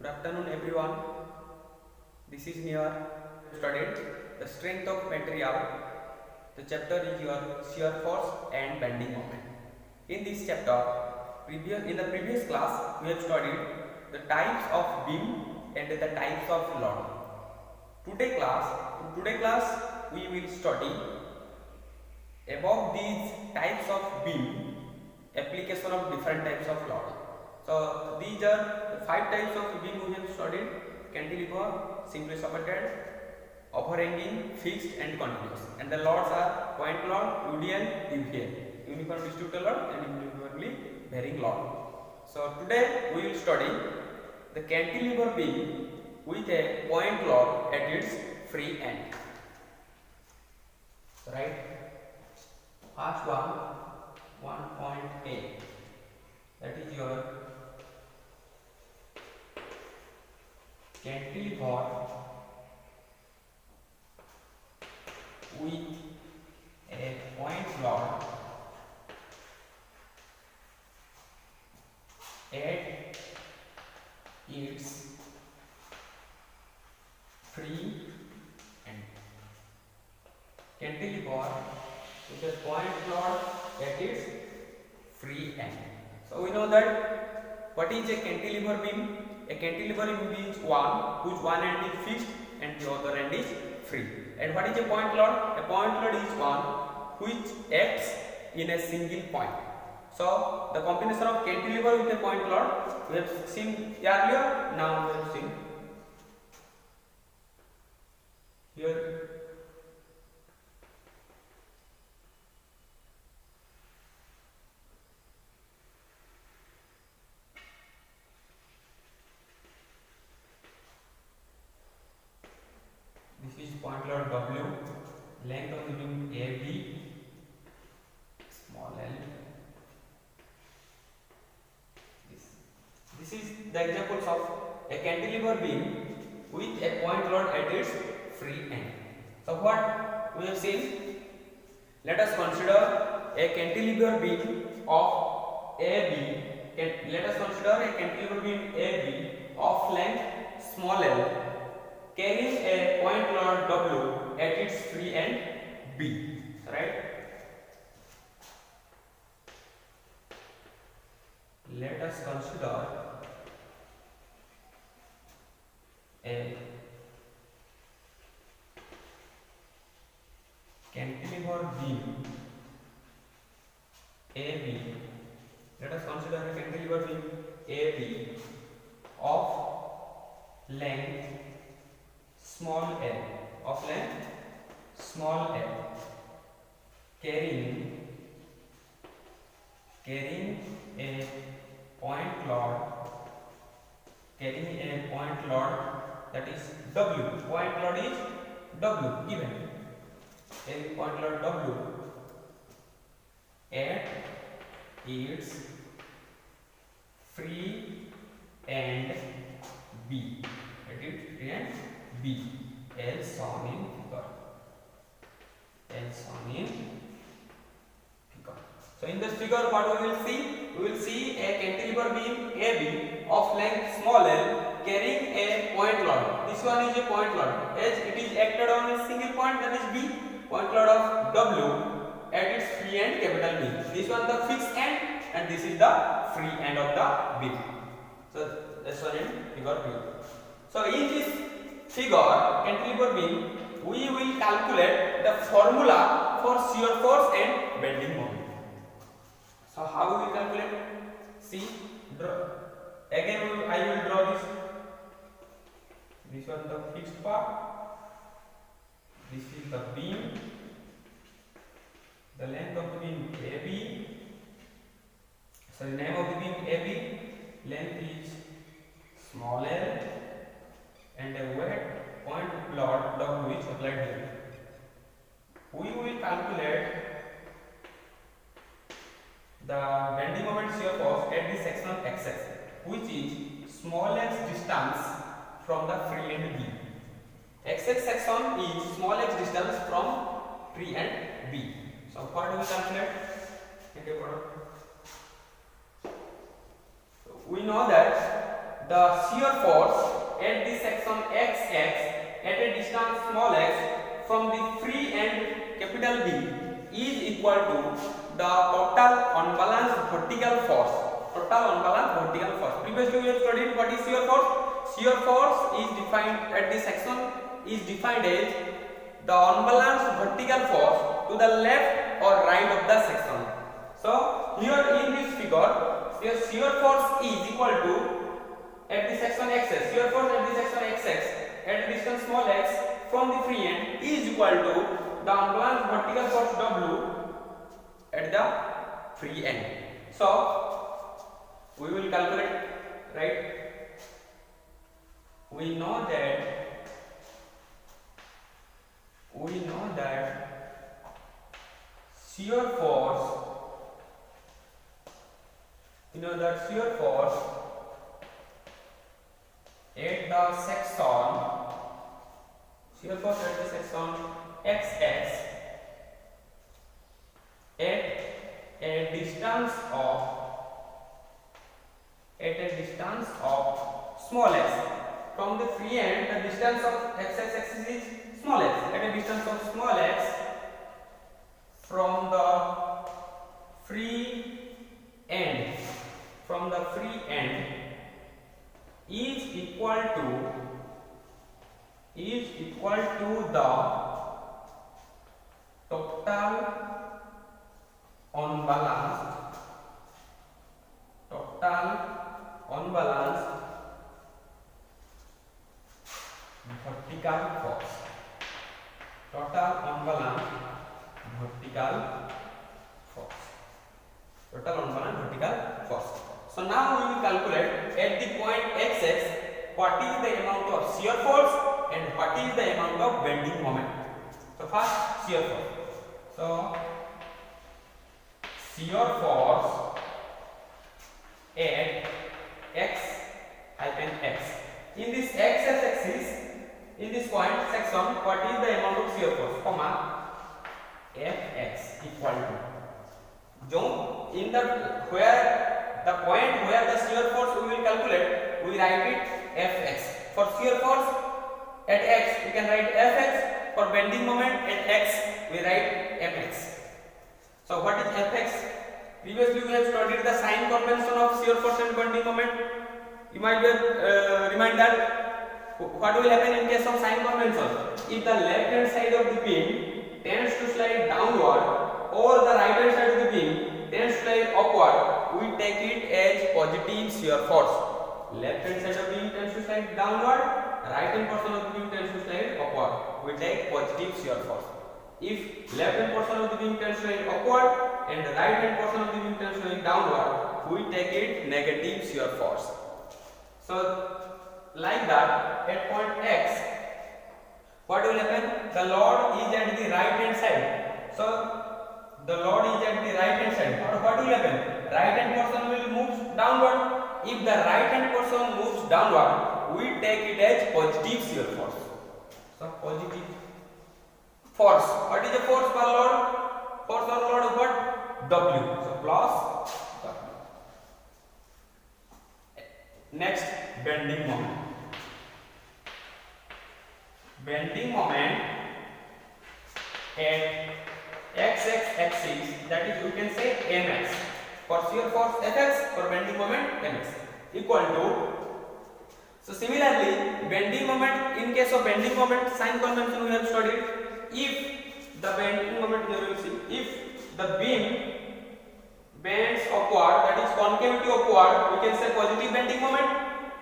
Good afternoon everyone. This is Nihar. Studied the strength of material. The chapter is your shear force and bending moment. In this chapter, in the previous class, we have studied the types of beam and the types of load. In today class, we will study about these types of beam, application of different types of load. So these are the 5 types of beam we have studied: cantilever, simply supported, overhanging, fixed and continuous. And the loads are point load, UDL, UVL, uniform distributed load and uniformly varying load. So today we will study the cantilever beam with a point load at its free end. Right? First one, 1.8. That is your cantilever with a point load at its free end. Cantilever with a point load at its free end. So we know that what is a cantilever beam? A cantilever beam is one whose one end is fixed and the other end is free. And what is a point load? A point load is one which acts in a single point. So the combination of cantilever with a point load we have seen earlier. Now we have seen here. This is point load W, length of the beam AB, small l. This is the examples of a cantilever beam with a point load at its free end. So what we have seen? Let us consider a cantilever beam of AB. Let us consider a cantilever beam AB of length small l, carrying a point load W at its free end B. Right? Let us consider a cantilever beam AB. Let us consider a cantilever beam AB of length small l, carrying a point load that is W. Point load is W given. Carrying point load W at its free end B. At its free end B. As shown in figure. So in this figure, what we will see? We will see a cantilever beam AB of length small l carrying a point load. This one is a point load, as it is acted on a single point, that is B. Point load of W at its free end capital B. This one the fixed end and this is the free end of the beam. So that's one in figure B. So in this figure, cantilever beam, we will calculate the formula for shear force and bending moment. So how we will calculate? See, draw. Again I will draw this. This one the fixed part. This is the beam. The length of the beam AB. So the name of the beam AB. Length is small l. And a weight point load W is applied here. We will calculate the bending moment shear force at the section of axis, which is small x distance from the free end B. XX section is small x distance from free end B. So what do we calculate? We know that the shear force at the section XX at a distance small x from the free end capital B is equal to the total unbalanced vertical force. Total unbalanced vertical force. Previously we have studied what is shear force. Shear force is defined at this section is defined as the unbalanced vertical force to the left or right of the section. So here in this figure, your shear force is equal to at the section XX. Shear force at the section XX at a distance small x from the free end is equal to the unbalanced vertical force W at the free end. So we will calculate, right? We know that shear force, shear force at the section XX at a distance of small x from the free end. The distance of x-axis is small x. At a distance of small x from the free end is equal to the total unbalanced vertical force. Total unbalanced vertical force. So now we will calculate at the point XX what is the amount of shear force and what is the amount of bending moment. So first shear force. So shear force at x. In this x-axis, in this point section, what is the amount of shear force, Fx equal to, in the point where the shear force we will calculate, we write it Fx. For shear force at x, we can write Fx. For bending moment at x, we write Fx. So what is Fx? Previously we have studied the sign convention of shear force and bending moment. You might remind that what will happen in case of sign convention. If the left hand side of the beam tends to slide downward or the right hand side of the beam tends to slide upward, we take it as positive shear force. Left hand side of the beam tends to slide downward, right hand portion of the beam tends to slide upward, we take positive shear force. If left hand portion of the beam tends to slide upward and the right hand portion of the beam tends to slide downward, we take it negative shear force. So like that, at point X, what will happen? The load is at the right hand side. So the load is at the right hand side. What will happen? Right hand portion will move downward. If the right hand portion moves downward, we take it as positive shear force. So positive force. What is the force per load? Force per load is what? W. So plus W. Next, bending moment. Bending moment at x-axis, that is, we can say mx. For shear force Fx, for bending moment mx, equal to. So similarly, bending moment, in case of bending moment sign convention we have studied. If the bending moment, here you will see, if the beam bends upward, that is concavity upward, we can say positive bending moment.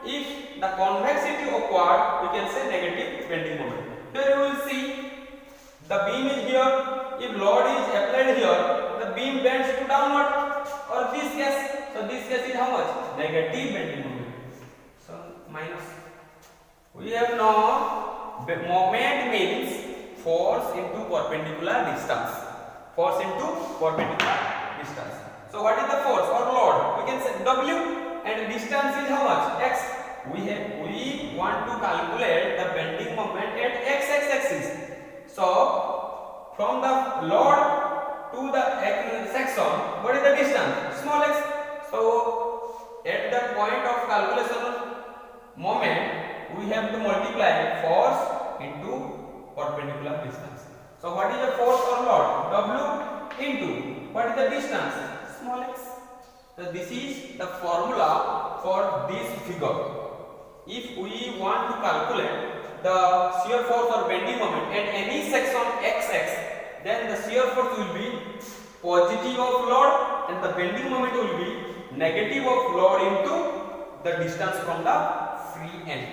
If the convexity upward, we can say negative bending moment. Here you will see the beam is here. If load is applied here, the beam bends to downward, or this case. So this case is how much? Negative bending moment. So minus. We have now moment means force into perpendicular distance. Force into perpendicular distance. So what is the force or load? We can say W, and distance is how much? X. We want to calculate the bending moment at x-axis. So from the load to the section, what is the distance? Small x. So at the point of calculation moment, we have to multiply force into perpendicular distance. So what is the force or load? W into what is the distance? Small x. So this is the formula for this figure. If we want to calculate the shear force or bending moment at any section xx, then the shear force will be positive of load and the bending moment will be negative of load into the distance from the free end.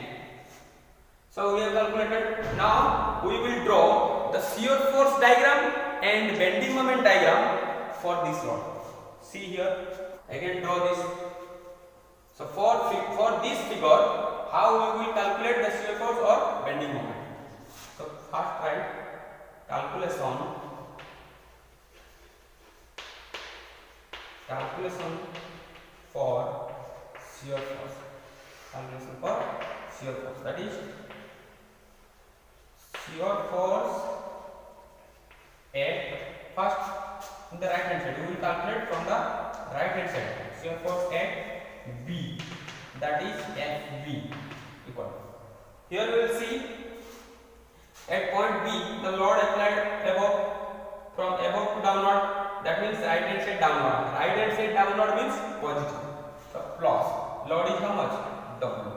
So we have calculated. Now we will draw the shear force diagram and bending moment diagram for this load. See here, I can draw this. So for this figure, how we will calculate the shear force or bending moment? So first write calculation for shear force. Calculation for shear force, that is shear force at first in the right hand side. We will calculate from the right hand side. Shear force at B, that is FB equal. Here we will see at point B the load applied above, from above to downward. That means right hand side downward. Right hand side downward means positive. So plus load is how much? W.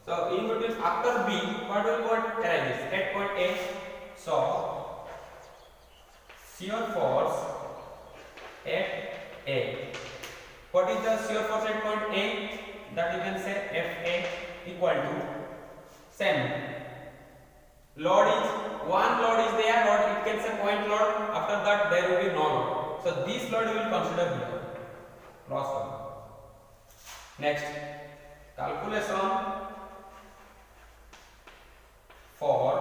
So in between after B, what will arises at point A? So shear force at A. What is the shear force at point A? That you can say FA equal to same. Load is one load is there, load it can say point load. After that there will be no load. So this load we will consider below. Cross one. Next, calculation for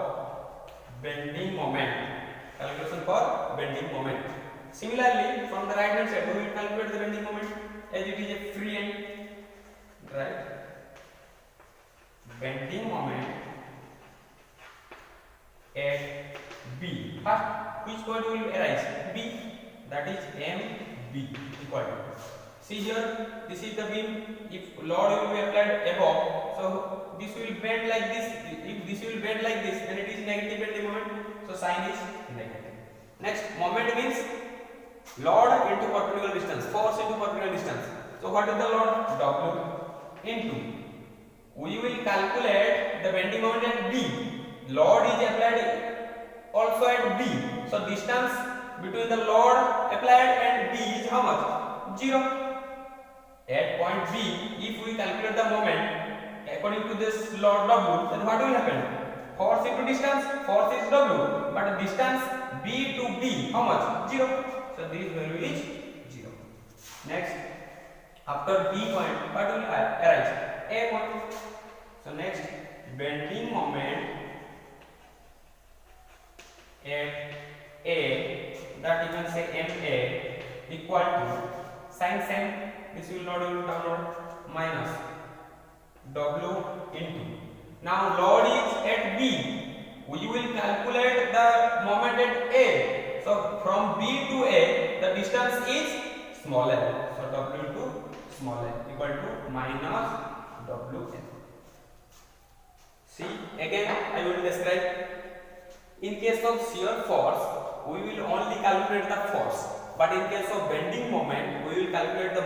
bending moment. Calculation for bending moment. Similarly, from the right hand side, we will calculate the bending moment as it is a free end. Right? Bending moment at B. First, which point will arise? B. That is MB equal to. See here, this is the beam. If load will be applied above, so this will bend like this. If this will bend like this, then it is negative bending moment. So sign is negative. Next, moment means load into perpendicular distance, force into perpendicular distance. So what is the load? W into. We will calculate the bending moment at B. Load is applied also at B. So distance between the load applied and B is how much? 0. At point B, if we calculate the moment according to this load W, then what will happen? Force into distance, force is W, but the distance B to B, how much? 0. So this value is 0. Next, after B point, what will arise? A point. So next, bending moment at A, that you can say MA equal to sin same. This will not will downward minus W into. Now load is at B. We will calculate the moment at A. So from B to A, the distance is small l. So W into small l equal to minus WN. See, again I will describe. In case of shear force, we will only calculate the force. But in case of bending moment, we will calculate the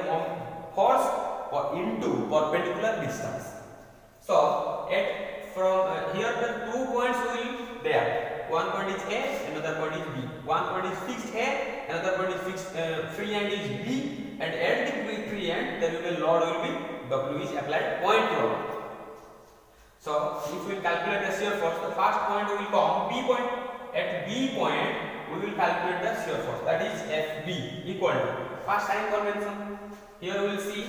force into perpendicular distance. So at from here the 2 points will there. One point is A, another point is B. One point is fixed A, another point is fixed free end is B, and at the free end there will be load will be W is applied point load. So if we calculate the shear force, the first point will come B point. At B point we will calculate the shear force, that is FB equal to first sign convention. Here we will see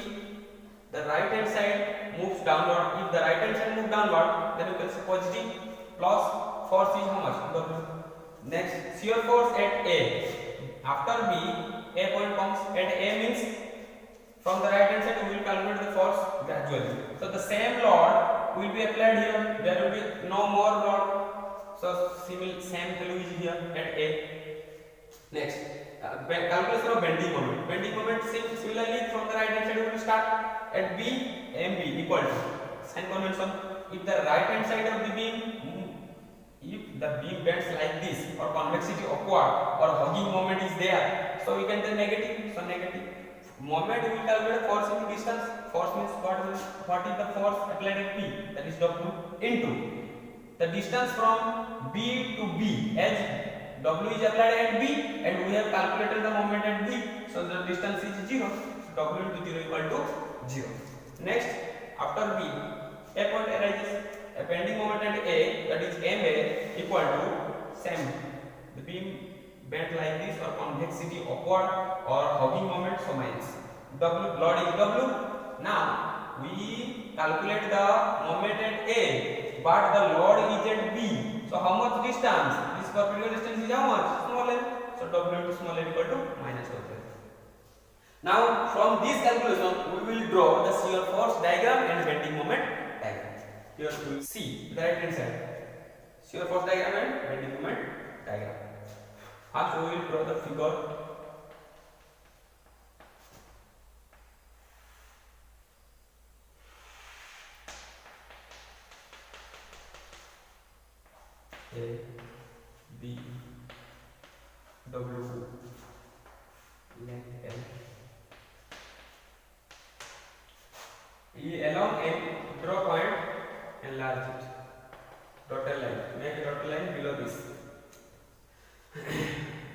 the right hand side moves downward. If the right hand side moves downward, then you can say positive, plus force is how much? W. Next, shear force at A. After B, A point comes. At A means from the right hand side we will calculate the force gradually. So the same load will be applied here. There will be no more load. So same value is here at A. Next, calculation of bending moment. Bending moment similarly from the right hand side we will start at B, MB equal to sign convention. If the right hand side of the beam, if the beam bends like this, or convexity upward, or hugging moment is there, so we can take negative. So negative moment we will calculate force into distance. Force means what is the force applied at P, that is W, into the distance from B to B, as W is applied at B and we have calculated the moment at B, so the distance is 0. So W into 0 equal to 0. Next, after B, a point arises. A bending moment at A, that is MA, equal to same. The beam bent like this, or convexity upward, or hugging moment, so means W, load is W. Now we calculate the moment at A, but the load is at B. So how much distance? This perpendicular distance is how much? Small l. So W into small l equal to minus W. Now from this calculation, we will draw the shear force diagram and bending moment diagram. Here we will see the right hand side, shear force diagram and bending moment diagram. First we will draw the figure. A, B, W, length L. Along M, draw point, enlarge it. Dotted line. Make a dotted line below this.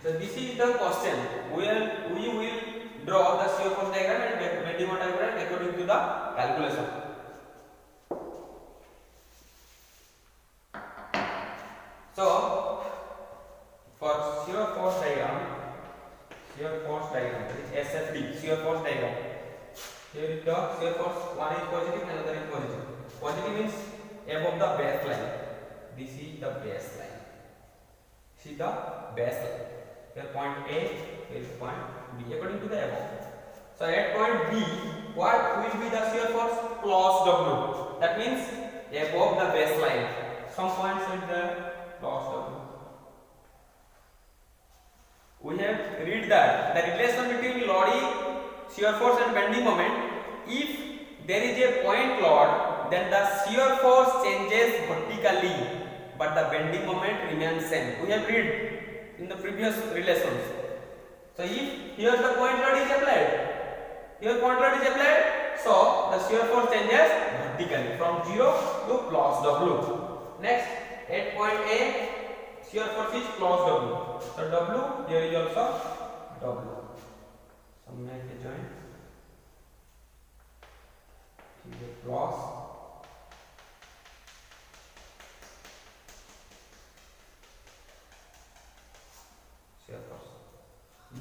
So this is the question. We will draw the shear force diagram and bending moment diagram according to the calculation. So for shear force diagram, that is SFD, shear force diagram. Here is the shear force. One is positive, another is positive. Positive means above the base line. This is the base line. See the base line. Here point A, here is point B, according to the above. So at point B, what will be the shear force? Plus W. That means above the base line. Some points will be plus W. We have read that the relation between loading, shear force and bending moment. If there is a point load, then the shear force changes vertically, but the bending moment remains same. We have read in the previous relations. So if here the point load is applied, so the shear force changes vertically from 0 to plus W. Next, at point A, shear force is plus W. So W, here is also W. So make a joint. Here plus. Shear force.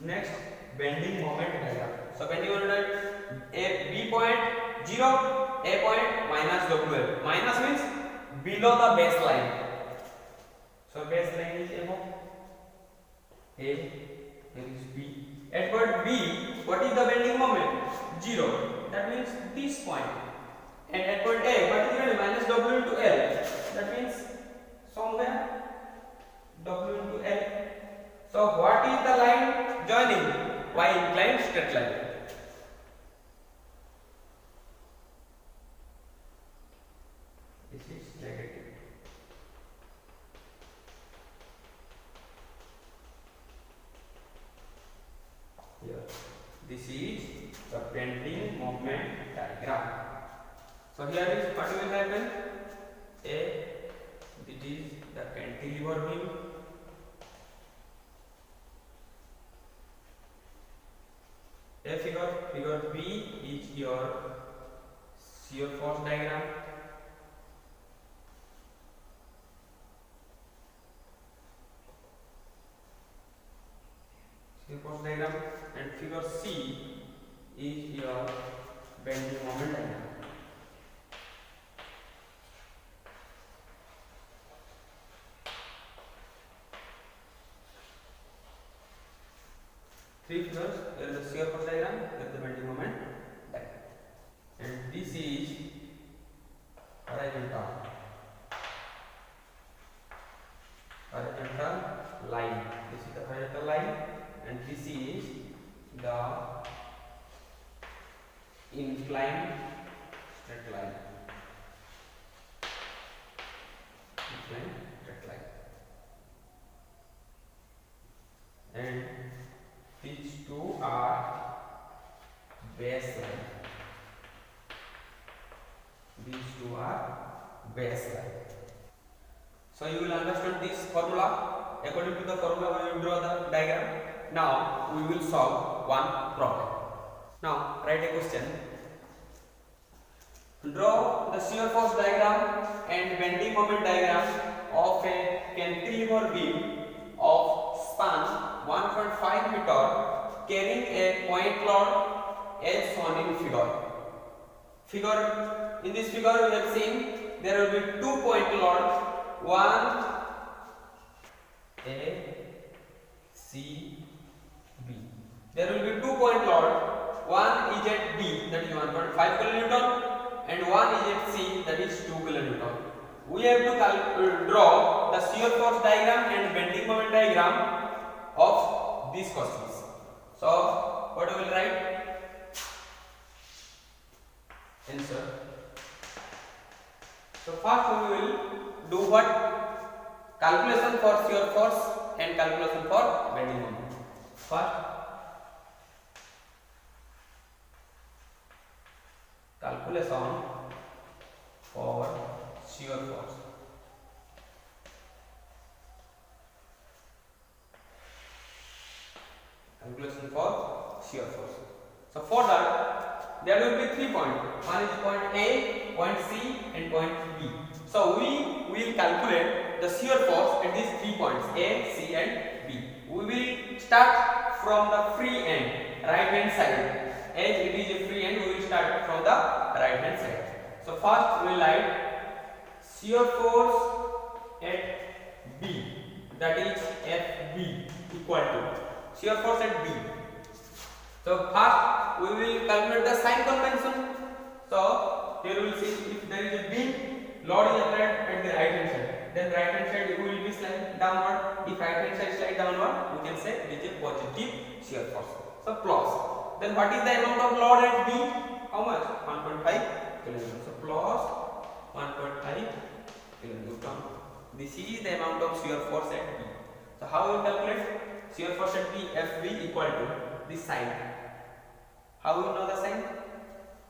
Next, bending moment diagram. So bending moment diagram, a B point 0, A point minus WL. Minus means below the baseline. So baseline is above A, here is B. At point B, what is the bending moment? 0. That means this point. And at point A, what is the value? Minus W into L. That means somewhere W into L. So what is the line joining? Y inclined straight line. This is negative. Here, this is the bending moment diagram. So here is what will happen. It is the cantilever beam. A figure B is your shear force diagram. Shear force diagram, and figure C is your bending moment diagram. Three figures, here is the shear force diagram, here is the bending moment diagram. And this is horizontal line. This is the horizontal line, and this is the inclined straight line. line, straight line, and these two are baseline. These two are baseline. So you will understand this formula. According to the formula, we will draw the diagram. Now we will solve one problem. Now write a question. Draw the shear force diagram and bending moment diagram of a cantilever beam of span 1.5 meter carrying a point load as shown in figure. In this figure we have seen there will be 2 point load, one A, C, B. There will be 2 point load, one is at B, that is 1.5 kilonewton, and one is at C, that is 2 kilonewton. We have to draw the shear force diagram and bending moment diagram of these questions. So what we will write? Answer. So first we will do what? Calculation for shear force and calculation for bending moment. First, calculation for shear force. Calculation for shear force. So for that, there will be 3 points. One is point A, point C, and point B. So we will calculate the shear force at these 3 points A, C, and B. We will start from the free end, right hand side. As it is a free end, we will start from the right hand side. So first we will write shear force at B, that is FB, equal to shear force at B. So first we will calculate the sign convention. So here we will see if there is a beam, load is applied at the right hand side, then right hand side will be slide downward. If right hand side slide downward, we can say it is a positive shear force. So plus. Then what is the amount of load at B? How much? 1.5 kilonewton. So plus 1.5 kilonewton. This is the amount of shear force at B. So how we calculate shear force at B? FB equal to this sign. How we know the sign?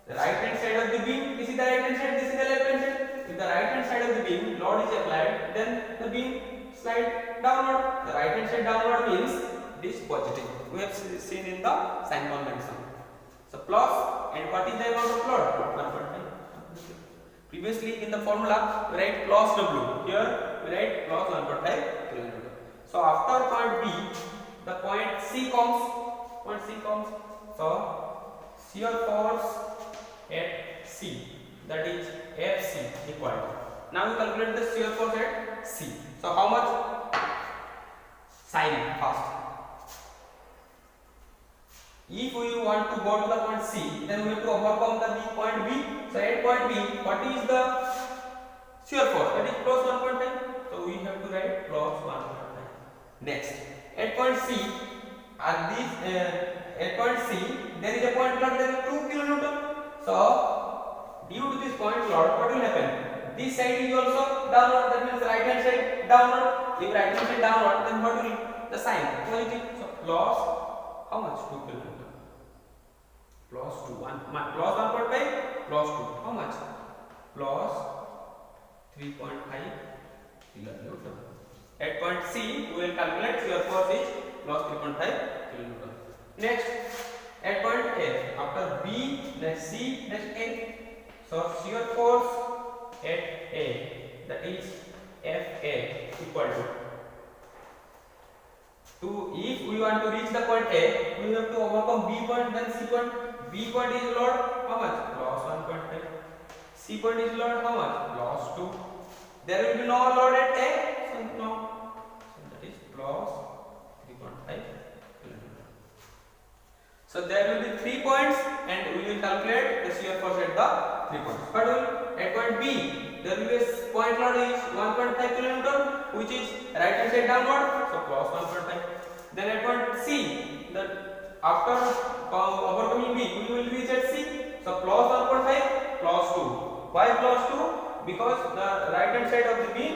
The right hand side of the beam, this is the right hand side, this is the left hand side. If the right hand side of the beam load is applied, then the beam slide downward. The right hand side downward means this positive. We have seen in the sign convention. So plus, and what is the amount of load? 1.5. Previously in the formula we write plus W. Here we write plus 1.5 kilonewton. So after point B, the point C comes. So shear force at C, that is FC equal to. Now we calculate the shear force at C. So how much? Sin first. If we want to go to the point C, then we have to overcome the point B. So at point B, what is the shear force? That is plus 1.5. So we have to write plus 1.5. Next, at point C, at point C, there is a point load, that is 2 kilonewton. So due to this point load, what will happen? This side is also downward. That means right hand side downward. If right hand side downward, then what will the sign? Positive. So plus how much? 2 kilonewton. Plus 2. Plus 1.5 plus 2. How much? Plus 3.5 kilonewton. At point C, we will calculate shear force is plus 3.5 kilonewton. Next, at point A, after B, next C, next A. So shear force at A, that is FA equal to if we want to reach the point A, we have to overcome B point, then C point. B point is load, how much? Plus 1.5. C point is load, how much? Plus 2. There will be no load at A, so no. So that is plus 3.5 kilonewton. So there will be 3 points, and we will calculate the shear force at the 3 points. But at point B, there will be a point load is 1.5 kilonewton, which is right hand side downward, so plus 1.5. Then at point C, after overcoming B, we will reach at C, so plus 1.5 plus 2. Why plus 2? Because the right hand side of the beam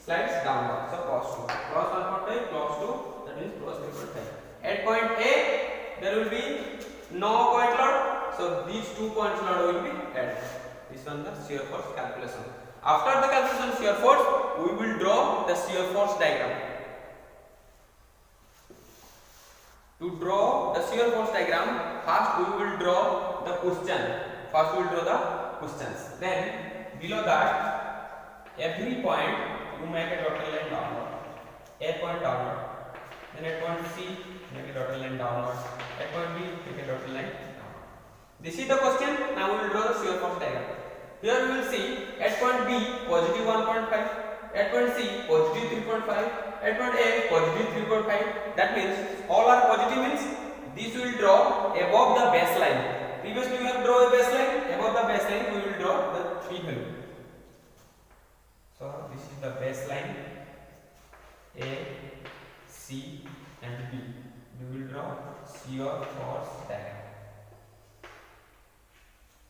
slides downward. So cos 2, cos 1.5, cos 2, that means cos 3.5. At point A, there will be no point load. So these 2 points load will be added. This one the shear force calculation. After the calculation of shear force, we will draw the shear force diagram. To draw the shear force diagram, first we will draw the cushion. First we will draw the cushions. Then below that, every point you make a dotted line downward. A point downward. Then at point C, make a dotted line downward. At point B, make a dotted line downward. This is the question. Now we will draw the shear force diagram. Here we will see at point B positive 1.5, at point C positive 3.5, at point A positive 3.5. That means all are positive means this will draw above the baseline. Previously we have drawn a baseline. Above the baseline we will draw the three value. So this is the baseline A, C and B. We will draw shear force diagram.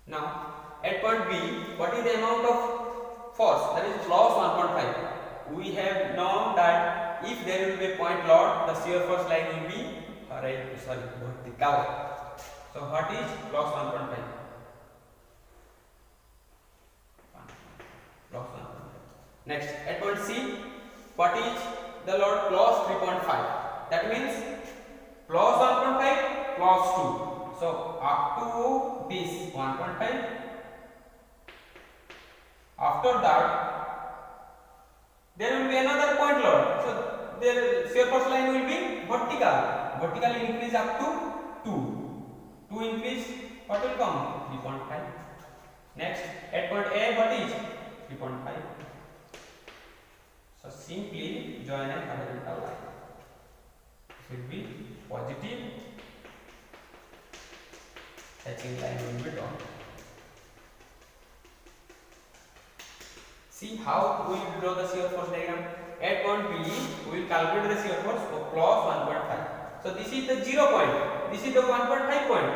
Now at point B, what is the amount of force? That is loss 1.5. We have known that if there will be a point load, the shear force line will be vertical. So what is loss 1.5? Loss 1.5. Next, at point C, what is the load? Loss 3.5. That means loss 1.5, loss 2. So up to this 1.5. After that, there will be another point load. So their shear force line will be vertical. Vertically increase up to 2. 2 increase, what will come? 3.5. Next, at point A, what is 3.5? So simply join a horizontal line. It will be positive. Hatching line will be drawn. See how we will draw the shear force diagram. At point B, we will calculate the shear force of plus 1.5. So this is the 0 point. This is the 1.5 point.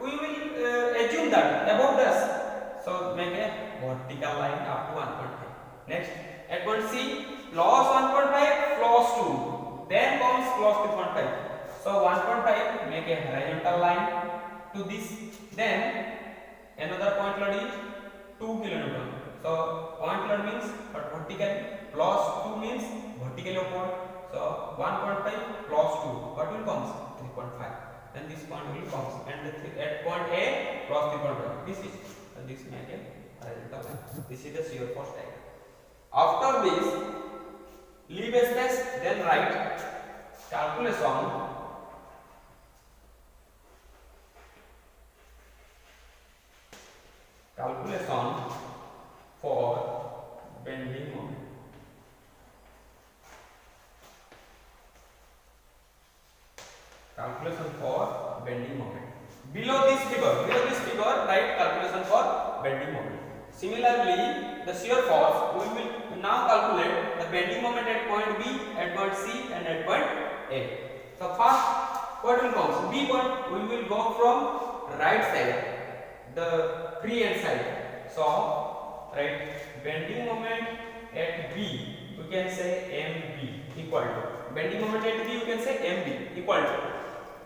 We will assume that above this. So make a vertical line up to 1.5. Next, at point C, plus 1.5, plus 2. Then comes plus 2.5. So 1.5, make a horizontal line to this. Then another point load is 2 kN. So point load means vertically, plus 2 means vertically upward. So 1.5 plus 2, what will come? 3.5. Then this point will come. And at point A plus 3.5. This is this make a horizontal line. This is the shear force diagram. After this, leave a space. Then write calculation. Calculation for bending moment. Calculation for bending moment. Below this figure, write calculation for bending moment. Similarly, the shear force, we will now calculate the bending moment at point B, at point C and at point A. So first, what will come? B point, we will go from right side, the free hand side. So right, bending moment at B, we can say MB equal to, bending moment at B, you can say MB equal to.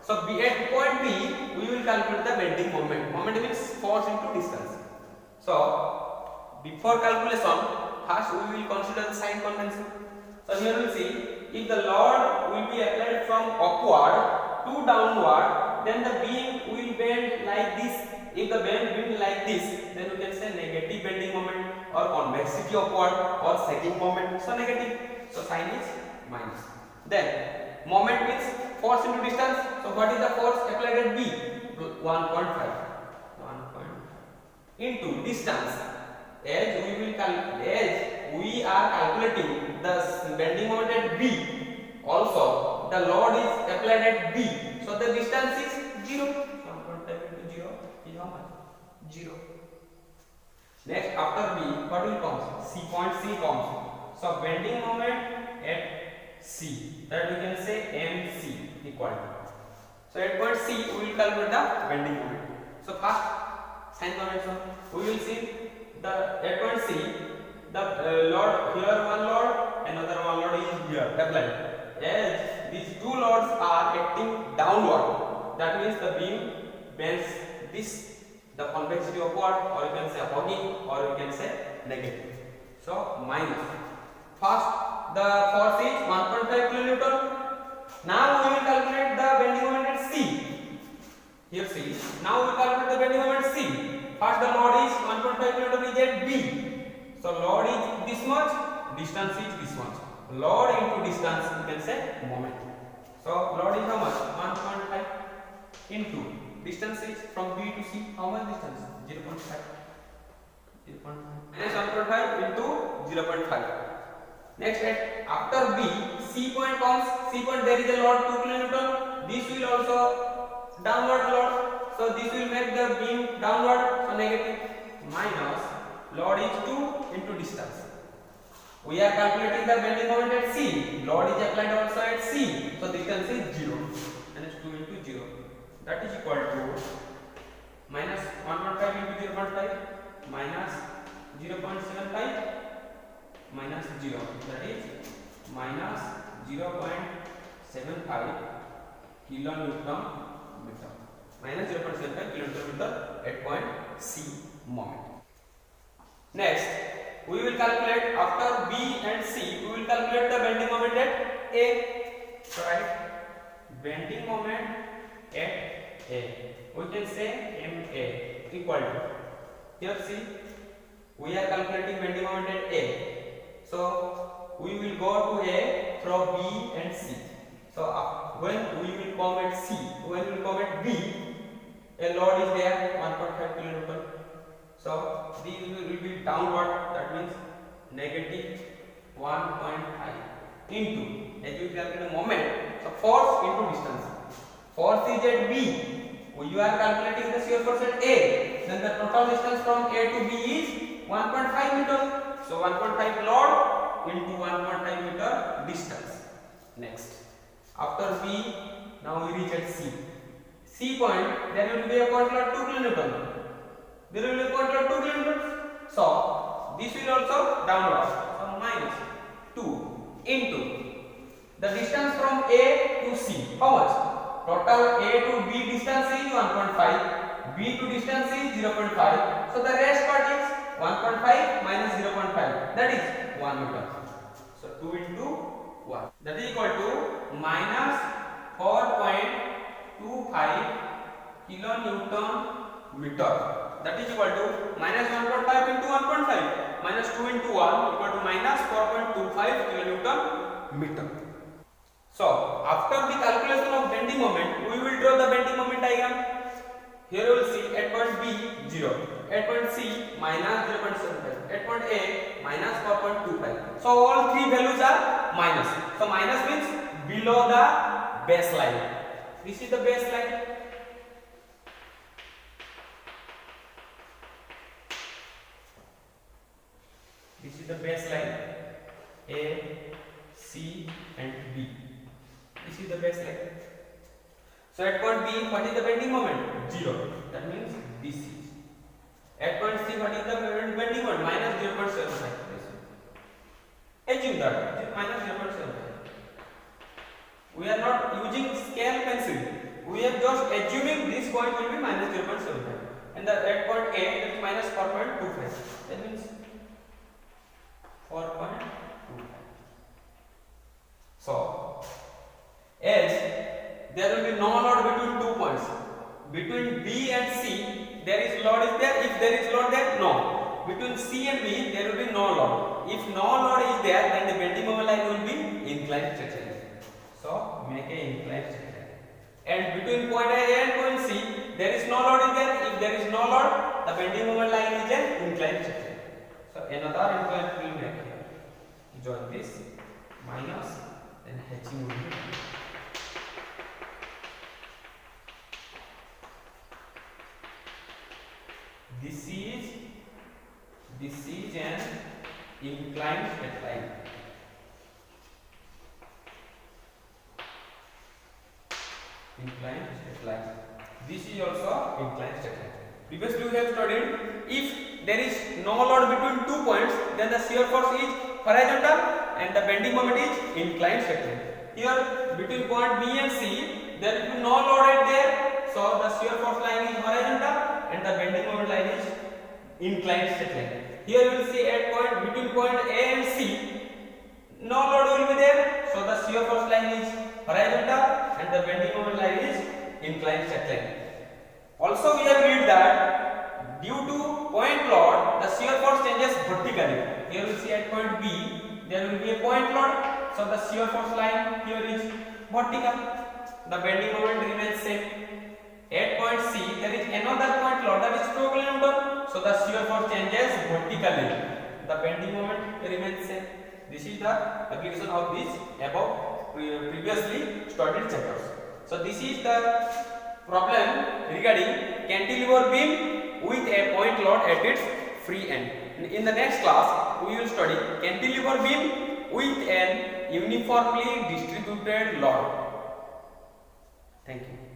So B at point B, we will calculate the bending moment. Moment means force into distance. So before calculation, first we will consider the sign convention. So here we will see, if the load will be applied from upward to downward, then the beam will bend like this. If the beam bend like this, then we can say negative bending moment, or convexity upward, or sagging moment. So negative. So sign is minus. Then moment means force into distance. So what is the force applied at B? 1.5. Into distance. As we are calculating the bending moment at B, also the load is applied at B. So the distance is 0. 1.5 into 0 is how much? 0. Next, after B, what will come? C point C comes. So bending moment at C, that we can say MC equal to. So at point C, we will calculate the bending moment. So first, sign convention, we will see the at point C, the load, here one load here applied. As these two loads are acting downward, that means the beam bends this, the convexity upward, or you can say hugging, or you can say negative. So minus. First the force is 1.5 kilonewton. Now we will calculate the bending moment at C. Here C. Now we calculate the bending moment C. First the load is 1.5 kilonewton is at B. So load is this much, distance is this much. Load into distance, you can say moment. So load is how much? 1.5 into distance is from B to C. How much distance? 0.5. 0.5. Yes, 1.5 into 0.5. Next, after B, C point comes. C point there is a load 2 kilonewton. This will also downward load. So this will make the beam downward. So negative minus load is 2 into distance. We are calculating the bending moment at C. Load is applied also at C. So distance is 0. And it's 2 into 0. That is equal to minus 1.5 into 0.5 minus 0.75 minus 0. That is minus 0.75 kilonewton meter. Minus 0.75 kilonewton meter at point C moment. Next, we will calculate after B and C. We will calculate the bending moment at A. So right, bending moment at A. We can say MA equal to, here see, we are calculating bending moment at A. So we will go to A from B and C. So when we will come at C, when we will come at B, a load is there 1.5 kilonewton. So this will be downward, that means negative 1.5 into, as you calculate the moment, so force into distance. Force is at B. You are calculating the shear force at A. Then the total distance from A to B is 1.5 meter. So 1.5 load into 1.5 meter distance. Next, after B, now we reach at C. C point, there will be a point load 2 kilonewton. There will be a point load 2 kilonewton. So this will also downward. So minus 2 into the distance from A to C. How much? Total A to B distance is 1.5. B to distance is 0.5. So the rest part is 1.5 minus 0.5. That is 1 meter. So 2 into 1. That is equal to minus 4.25 kilonewton meter. That is equal to minus 1.5 into 1.5 minus 2 into 1 equal to minus 4.25 kilonewton meter. So after the calculation of bending moment, we will draw the bending moment diagram. Here you will see at point B 0, at point C minus 0.75, at point A minus 4.25. So all three values are minus. So minus means below the baseline. This is the baseline. This is the baseline. A, C and B. This is the baseline. So at point B, what is the bending moment? 0. That means this is. At point C, what is the bending moment? Minus 0.75. Assume that minus 0.75. We are not using scale pencil. We are just assuming this point will be minus 0.75. And the at point A, that is minus 4.25. That means 4.25. So as there will be no load between 2 points. Between B and C, there is load is there. If there is load there, no. Between C and B, there will be no load. If no load is there, then the bending moment line will be inclined straight line. So make a inclined straight line. And between point A and point C, there is no load is there. If there is no load, the bending moment line is an inclined straight line. So another inclined will make here. Join this minus, then hatching will be. This is an inclined straight line. Inclined straight line. This is also inclined straight line. Previously we have studied if there is no load between 2 points, then the shear force is horizontal and the bending moment is inclined straight line. Here between point B and C there will be no load at there, so the shear force line is horizontal and the bending moment line is inclined straight line. Here you will see at point between point A and C no load will be there, so the shear force line is horizontal and the bending moment line is inclined straight line. Also we have read that due to point load the shear force changes vertically. Here we see at point B there will be a point load, so the shear force line here is vertical, the bending moment remains same. At point C there is another point load, that is 2 kN, so the shear force changes vertically, the bending moment remains same. This is the application of this above previously studied chapters. So this is the problem regarding cantilever beam with a point load at its free end. In the next class we will study cantilever beam with an uniformly distributed load. Thank you.